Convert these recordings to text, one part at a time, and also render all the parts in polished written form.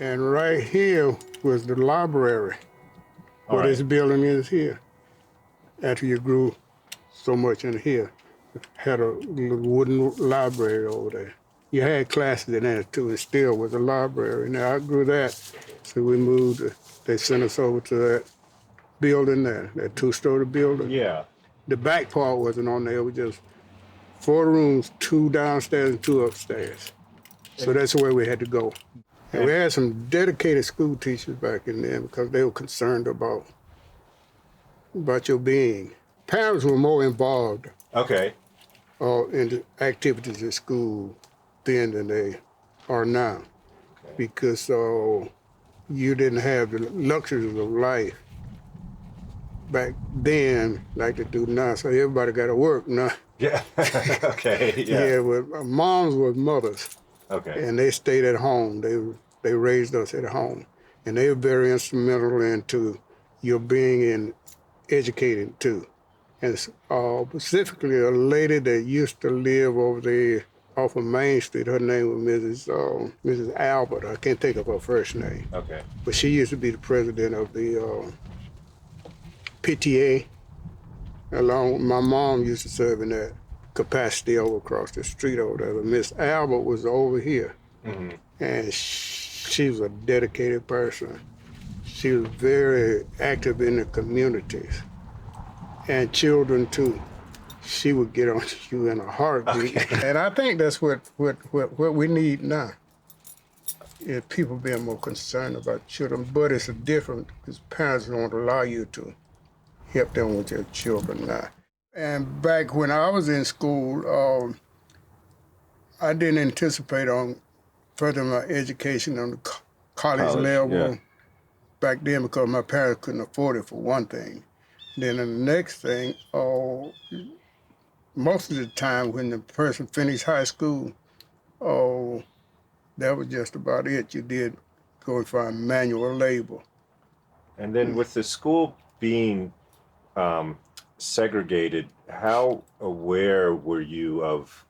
And right here was the library, where this building is here. After you grew so much in here, had a little wooden library over there. You had classes in there too, and still was a library. Now I grew that, so we moved, they sent us over to that building there, that two-story building. Yeah. The back part wasn't on there, it was just 4 rooms, 2 downstairs and 2 upstairs. So that's where we had to go. And we had some dedicated school teachers back in there because they were concerned about your being. Parents were more involved Okay. in the activities at school then than they are now, because you didn't have the luxuries of life back then like they do now. So everybody got to work now. Yeah. Okay. Yeah. Yeah, but moms were mothers. Okay. And they stayed at home. They raised us at home, and they were very instrumental into your being educated too. And specifically, a lady that used to live over there off of Main Street. Her name was Mrs. Albert. I can't think of her first name. Okay. But she used to be the president of the PTA. My mom used to serve in that capacity over across the street over there. But Miss Albert was over here, and she was a dedicated person. She was very active in the communities, and children too. She would get on you in a heartbeat. Okay. And I think that's what we need now, is people being more concerned about children. But it's different because parents don't allow you to help them with their children now. And back when I was in school, I didn't anticipate on furthering my education on the college level back then because my parents couldn't afford it for one thing. Then the next thing, most of the time when the person finished high school, that was just about it. You did go and find manual labor. And then with the school being segregated, how aware were you of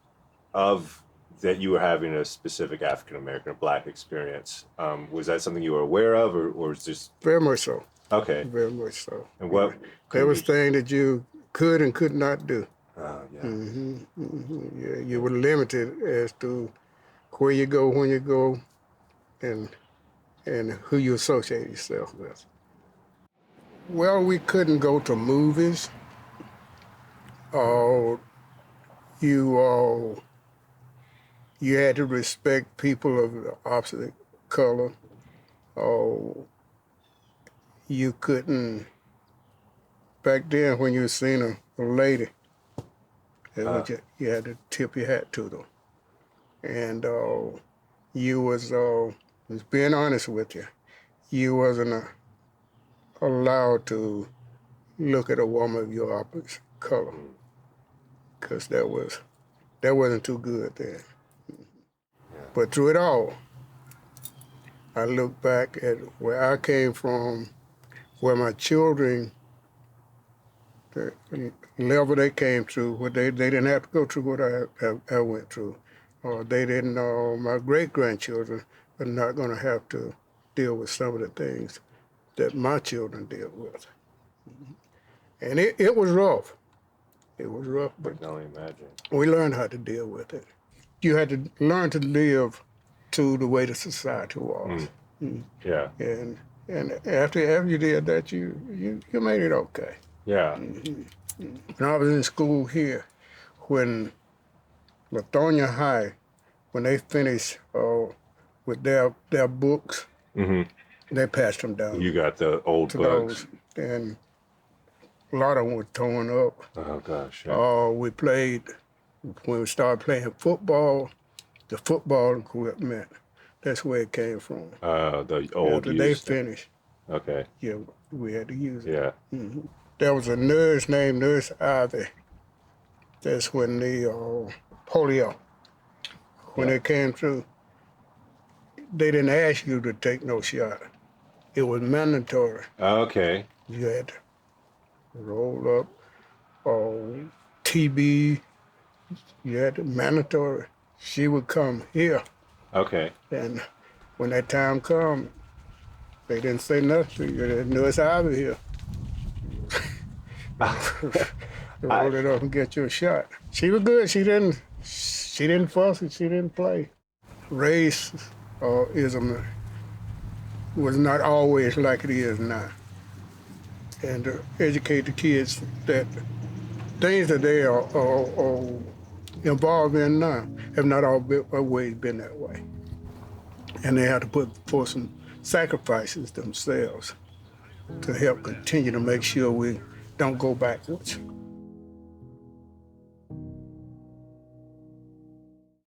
that you were having a specific African American or Black experience? Was that something you were aware of, or was just very much so? Okay, very much so. And what there was things that you could and could not do. Oh yeah. Yeah, you were limited as to where you go, when you go, and who you associate yourself with. Well, we couldn't go to movies. You had to respect people of the opposite color. You couldn't, back then when you seen a lady, you had to tip your hat to them. And you was being honest with you, you wasn't allowed to look at a woman of your opposite color, because that wasn't too good then. But through it all, I look back at where I came from, where my children, the level they came through, where they didn't have to go through what I went through. They didn't, my great-grandchildren are not going to have to deal with some of the things that my children deal with. And it was rough. It was rough, but I can only imagine. We learned how to deal with it. You had to learn to live to the way the society was. Yeah. And after you did that, you made it okay. Yeah. When I was in school here, when Lithonia High, when they finished with their books, they passed them down. You got the old books. And a lot of them were torn up. Oh gosh. Yeah. When we started playing football, the football equipment, that's where it came from. The old After they finished. Okay. Yeah, we had to use it. Yeah. There was a nurse named Nurse Ivy. That's when the polio, when it came through, they didn't ask you to take no shot. It was mandatory. Okay. You had to roll up, TB, you had to mandatory. She would come here. Okay. And when that time come, they didn't say nothing to you. They knew it's out of here. Roll it up and get you a shot. She was good. She didn't fuss and she didn't play. Race or ism was not always like it is now. And to educate the kids that things that they are involved in now have not always been that way. And they have to put forth some sacrifices themselves to help continue to make sure we don't go backwards.